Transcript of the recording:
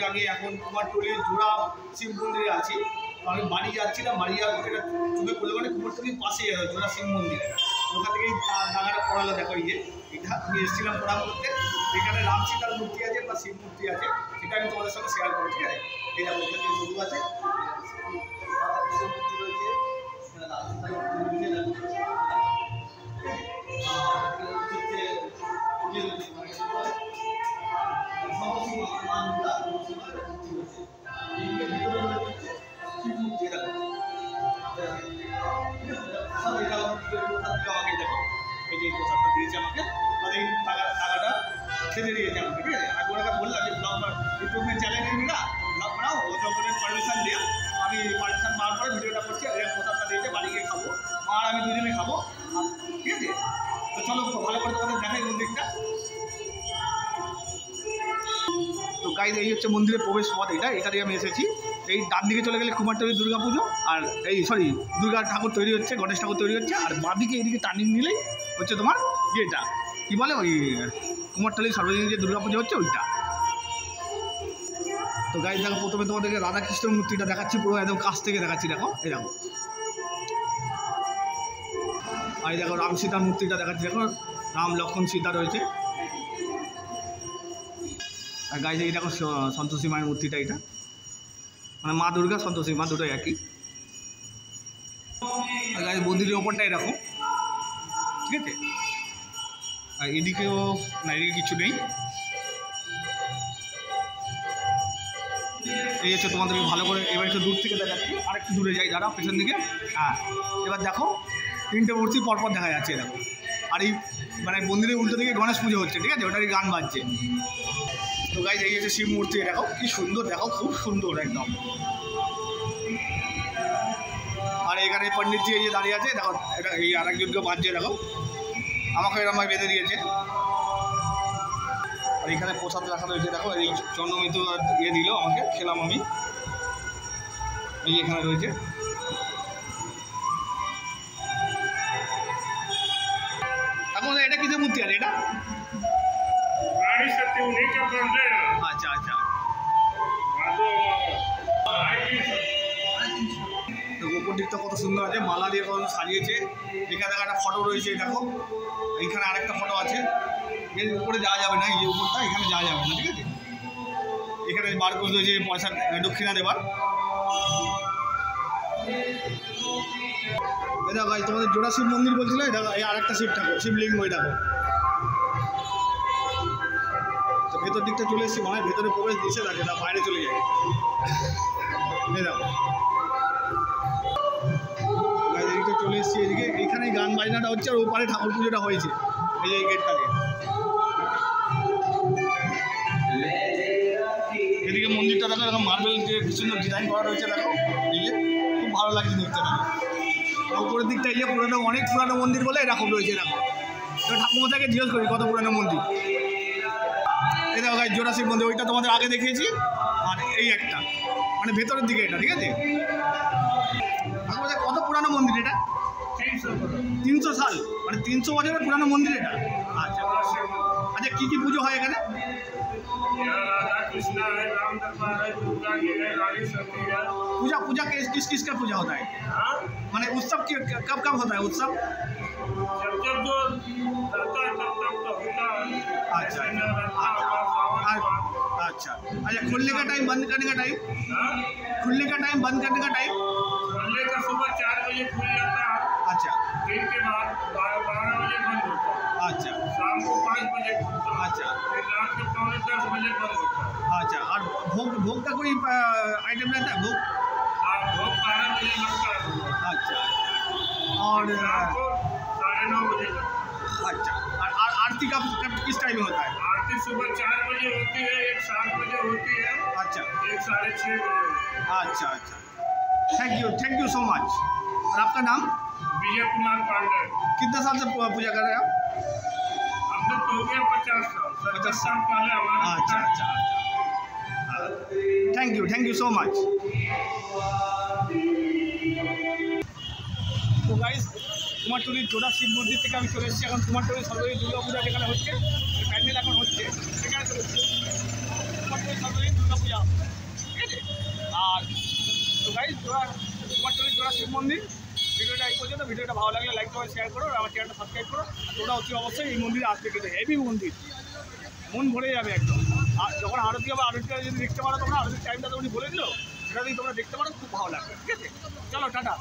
আমি এখন কুমারটুলির জোড়া শিব মন্দিরে আছি। আমি বাড়ি যাচ্ছিলাম, বাড়ি যাওয়ার পরে চোখে পড়লো মানে কুমারটুলির পাশে জোড়া শিব মন্দির, ওখান থেকেই ডাঙাটা পড়ালো। দেখো এটা আমি এসেছিলাম প্রণাম করতে। এখানে রাম সীতার মূর্তি আছে বা শিব মূর্তি আছে, সেটা আমি তোমাদের সঙ্গে শেয়ার করবো, ঠিক আছে? এটা ওখান থেকে শুরু আছে, মূর্তি রয়েছে, দেখো এই যে প্রসাদটা দিয়েছে আমাকে, তাদের টাকাটা খেতে দিয়েছে আমাকে, ঠিক আছে? আমি ওনাকে বললাম যে ব্লগ ইউটিউবের চ্যানেলে না ব্লগ বানাও, ও যখন পারমিশন দিয়ে আমি পারমিশন পাওয়ার পরে ভিডিওটা করছি। এরকম প্রসাদটা দিয়েছে, বাড়ি গিয়ে খাবো, মা আর আমি দুজনে খাবো, ঠিক আছে? তো চলো ভালো করে তোমাদের দেখাই মন্দিরটা। তো গাইজ এই হচ্ছে মন্দিরের প্রবেশ পথ, এটা দিয়ে আমি এসেছি। এই ডান দিকে চলে গেলে কুমারটুলির দুর্গা পুজো, আর এই দুর্গা ঠাকুর তৈরি হচ্ছে, গণেশ ঠাকুর তৈরি হচ্ছে। আর বাঁদিকে এইদিকে টার্নিং নিলেই হচ্ছে তোমার ইয়েটা কী বলে, ওই কুমারটুলির সর্বজনীন যে দুর্গা পুজো হচ্ছে ওইটা। তো গাইজ দেখো, প্রথমে তোমাদেরকে রাধাকৃষ্ণের মূর্তিটা দেখাচ্ছি, পুরো একদম কাছ থেকে দেখাচ্ছি। দেখো এই দেখো, আর এই দেখো রাম সীতার মূর্তিটা দেখাচ্ছি। দেখো রাম লক্ষ্মণ সীতা রয়েছে। আর গাইজ এই দেখো সন্তোষী মায়ের মূর্তিটা, এটা মানে মা দুর্গা সন্তোষী মা দুটোই একই। আর গাইজ মন্দিরের ওপরটা এরকম, ঠিক আছে? আর এদিকেও না, এদিকে কিছু নেই। এই হচ্ছে তোমাদেরকে ভালো করে এবার একটু দূর থেকে দেখাচ্ছি, আর একটু দূরে যাই দাঁড়া পেছন দিকে। হ্যাঁ, এবার দেখো তিনটে মূর্তি পরপর দেখা যাচ্ছে, দেখো। আর এই মানে মন্দিরের উল্টো দিকে গণেশ পুজো হচ্ছে, ঠিক আছে? ওটারই গান বাজছে। তো গাইজ এই হচ্ছে শিব মূর্তি, দেখো কি সুন্দর, দেখো খুব সুন্দর একদম। আর এখানে পণ্ডিতজি এই যে দাঁড়িয়ে আছে, দেখো এটা এই আরেকজনকে বাঁধছে, দেখো আমাকে এরকম বেঁধে দিয়েছে। আর এখানে প্রসাদ রাখা রয়েছে, দেখো এই চন্দ্রমিতু দিয়ে দিল আমাকে, খেলাম আমি। এই এখানে রয়েছে। এখন এটা কিসের মূর্তি আছে এটা? আচ্ছা আচ্ছা, তো উপর দিকটা কত সুন্দর আছে, মালা দিয়ে কত সাজিয়েছে। এখানে একটা ফটো রয়েছে, দেখো এইখানে আরেকটা ফটো আছে। এর উপরে যাওয়া যাবে না, এই যে উপরটা, এখানে যাওয়া যাবে না, ঠিক আছে? এখানে বারকোড রয়েছে পয়সা দক্ষিণা দেবার। দেখো ভাই, তোমাদের জোড়া শিব মন্দির বলছিল, দেখো এই আরেকটা শিব ঠাকুর, শিবলিঙ্গ, ওই দেখো। তো ভেতর দিকটা চলে এসেছি, মানে ভেতরে প্রবেশ দিচ্ছে, থাকে না বাইরে চলে যায়। দেখো এদিকে চলে এসেছি, এদিকে এইখানে গান বাজনাটা হচ্ছে, আর ওপারে ঠাকুর পুজোটা হয়েছে, এই যে এই গেটটাকে। এদিকে মন্দিরটা দেখো, এরকম মার্বেল যে সুন্দর ডিজাইন করা রয়েছে, দেখো এই যে খুব ভালো লাগছে দেখতে। দেখো উপরের দিকটা এই যে পুরোনো, অনেক পুরানো মন্দির বলে এরকম রয়েছে। দেখো ঠাকুরমশাইকে জিজ্ঞেস করি কত পুরানো মন্দির। এই দেখো গাইজ জোড়া শিব মন্দির, ওইটা তোমাদের আগে দেখিয়েছি। আর এই একটা মানে ভেতরের দিকে এটা, ঠিক আছে? কত পুরানো মন্দির এটা? 300 সাল, মানে 300 বছরের পুরানো মন্দির এটা। আচ্ছা আচ্ছা, কী কী পুজো হয় এখানে? पूजा पूजा किस का पूजा होता है? माने उत्सव कब कब होता है उत्सव? जब जो रहता है तब तो होता है। अच्छा अच्छा अच्छा, खुलने का टाइम, बंद करने का टाइम? खुलने का टाइम, बंद करने का टाइम? खुलने का सुबह 4 बजे खुल जाता है। अच्छा, दिन के बाद 12 बजे बंद होता है। अच्छा, शाम को 5 बजे खुलता है। अच्छा, फिर रात को 9:30 बजे बंद होता है। अच्छा, और भोग का कोई आइटम रहता है? भोग? हाँ, भोग 12 बजे लगता है। अच्छा, और 9:30 बजे लगता है। अच्छा, और आरती का किस टाइम में होता है? आरती सुबह 4 बजे होती है, एक 7 बजे होती है, अच्छा, एक 6:30 बजे। अच्छा अच्छा, थैंक यू सो मच। और आपका नाम? विजय कुमार पांडे। कितने साल से पूजा कर रहे हैं आप? हम लोग तो हो गया 50 साल। 50 साल पहले हमारा। अच्छा अच्छा, थैंक यू सो मच। তো গাইস, কুমারটুলির জোড়া শিব মন্দির থেকে আমি চলে এসেছি এখন কুমারটুলির সর্বজনীন দুর্গা পূজা যেখানে হচ্ছে, প্যান্ডেল এখন হচ্ছে, সেখানে চলে এসেছি। কুমারটুলির সর্বজনীন দুর্গা পূজা যাও, ঠিক আছে? আর তো গাইজ কুমারটুলি জোড়া শিব মন্দির, ভিডিওটা এই পর্যন্ত। ভিডিওটা ভালো লাগলে লাইক করো, শেয়ার করো, আর আমার চ্যানেলটা সাবস্ক্রাইব করো। তোমরা অবশ্যই এই মন্দিরে আসবে, কিন্তু হেভি মন্দির, মন ভরে যাবে একদম। আর যখন আরতি হবে, আরতিটা যদি দেখতে পারো তোমরা, আরতির টাইমটা তো উনি বলে দিল, সেটা যদি তোমরা দেখতে পারো খুব ভালো লাগবে, ঠিক আছে? চলো টাটা।